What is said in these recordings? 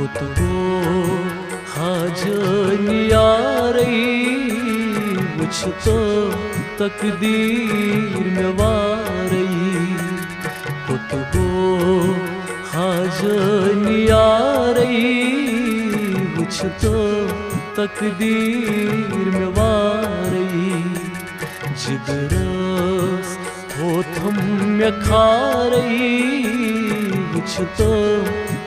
कुतुबो हाजनियारई वुछ तो तकदीर में वारई। कुतुबो हाजनियारई वुछ तो तकदीर में वारई। जिगरस होठम में खारई वुछ तो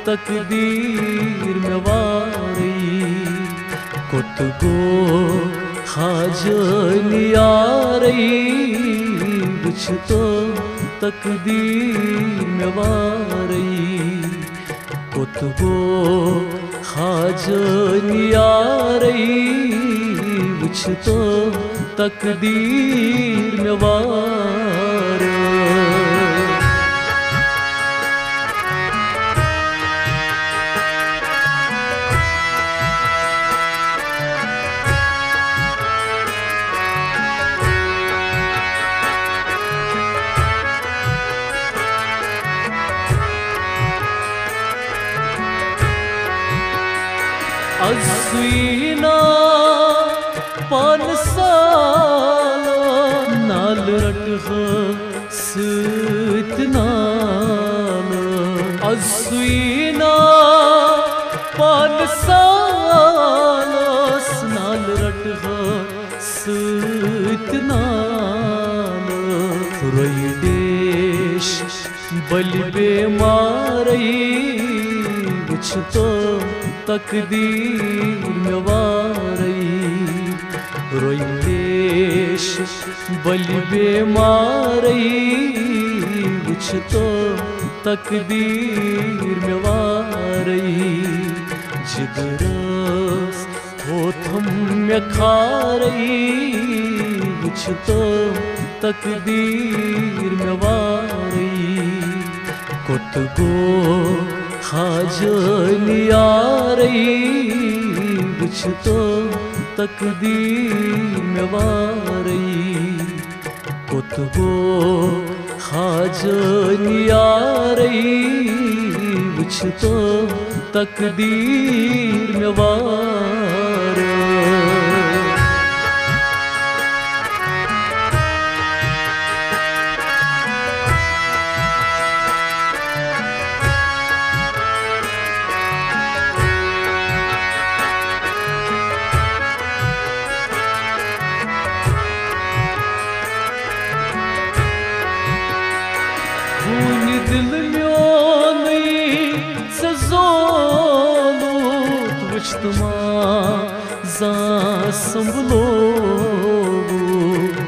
तकदीर में वारई। कुतुबो हाजनियारई वुछ तो तकदीर में वारई। कुतुबो हाजनियारई वुछ तो तकदीर में वारई। अज़ीना पान साल नाल रटह सितनाल। अज़ीना पान साल नाल रटह सितनाल। रोई देश बलि बेमारई वुछ तो तकदीर में वारई। रोई देश बलि बेमारई वुछ तो तकदीर में वारई। जिगरस होठम में खारई वुछ तो तकदीर में वारई। कुतुबो हाजनियारई वुछ तो तकदीर में वारई। कुतुबो हाजनियारई वुछ तो तकदीर में वारई। दिल म्योनी से ज़ोलूत वुछ तुमा जा संभलो।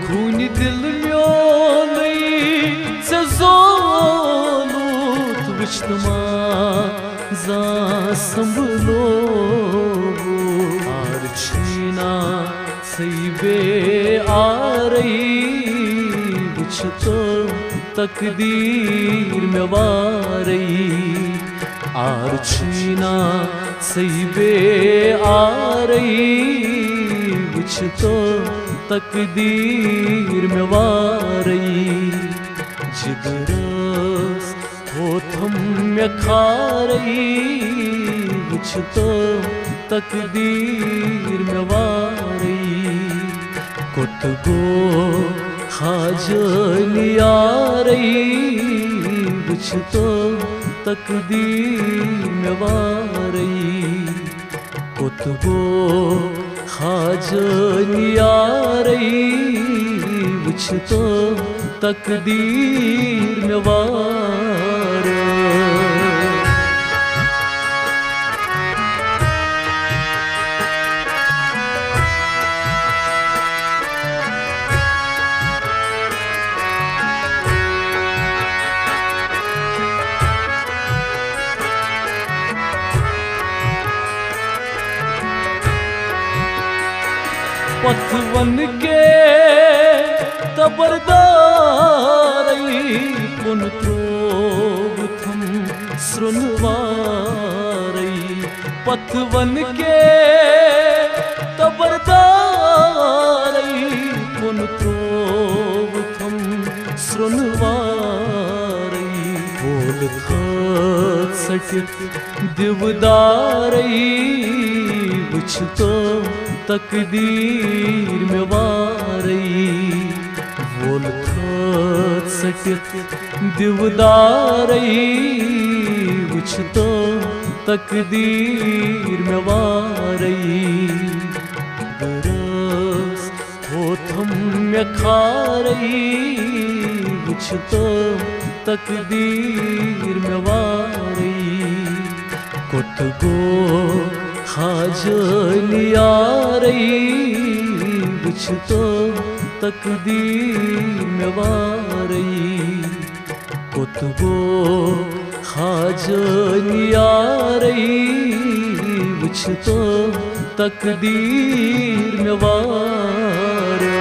खूनी दिल म्योनी से ज़ोलूत वुछ तुमा जा संभलो। आर छीना सईबे आरई वुछ तो तकदीर में वारई। आर छीना सईबे आरई वुछ तो तकदीर में वारई। जिगरस होठम में खारई वुछ तो तकदीर में वारई। कुतुबो हाजनियारई वुछ तो तकदीर में वारई। कुतुबो हाजनियारई वुछ तो तकदीर में वारई। पथवन के तबरदारई पुन त्रोबथम सुनवारई। पथवन के तबरदारई पुन त्रोबथम सुनवारई। बोल वोल थोत सटित दिवदारई वुछ तो तकदीर में वारई वोल थोत सटित दिवदारई वुछ तो तकदीर में वारई बरस होठम में खारई वुछ तो तकदीर में वारई कोटगो हाजलियारई वुछ तो तकदीर में वारई कोटगो हाजलियारई वुछ तो तकदीर में वारई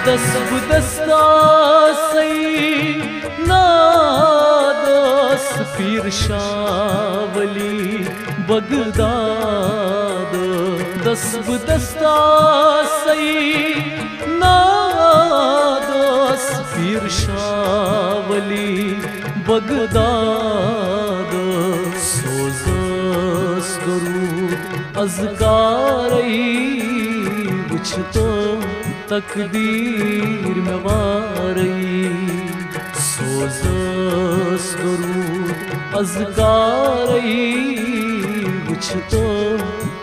दस्ब दस्ता सई नादस पीर शावली बगदाद दस्ब दस्ता सई नादस पीर शावली बगदाद सोजस दरूद अज़गारई वुछ तो तकदीर में वारई सोजस दरूद अज़गारई वुछ तो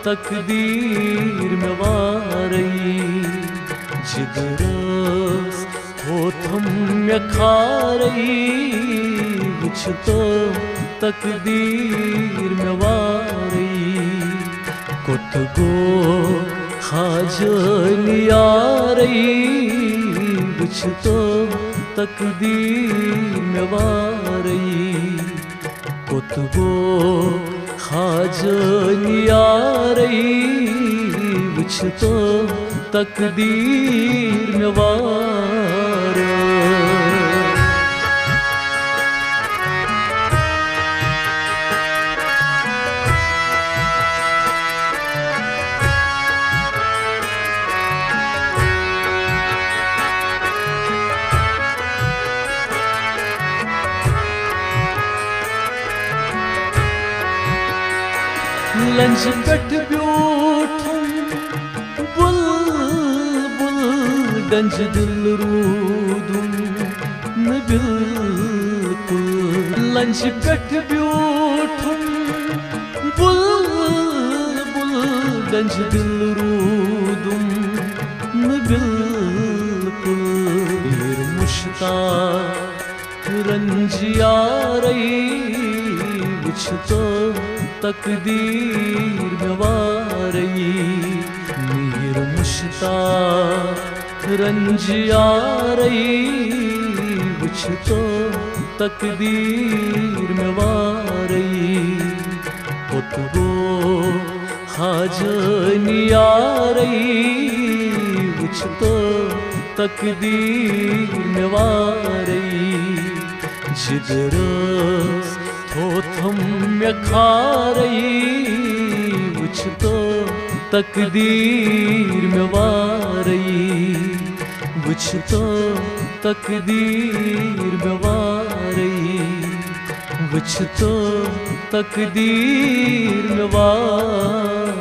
तकदीर में वारई जिगरस होठम में खारई वुछ तो तकदीर में वारई कोटगो हाजलियारई वुछ तो तकदीर में वारई कोटगो हाजलियारई वुछ तो तकदीर में वारई लंज पेट ब्यूठुम बुलबुल गंज दिल रूदुम न बिल्कुल लंज पेट ब्यूठुम बुलबुल गंज दिल रूदुम न बिल्कुल हीर मुश्ताक रंजियारई वुछ तो तकदीर में वारई मीर मुश्ताक रंजियारई वुछ तो तकदीर में वारई कोटगो हाजलियारई वुछ तो तकदीर में वारई जिगरस होठम में खारई वुछ तो तकदीर में वारई वुछ तो तकदीर में वारई वुछ तो तकदीर में वारई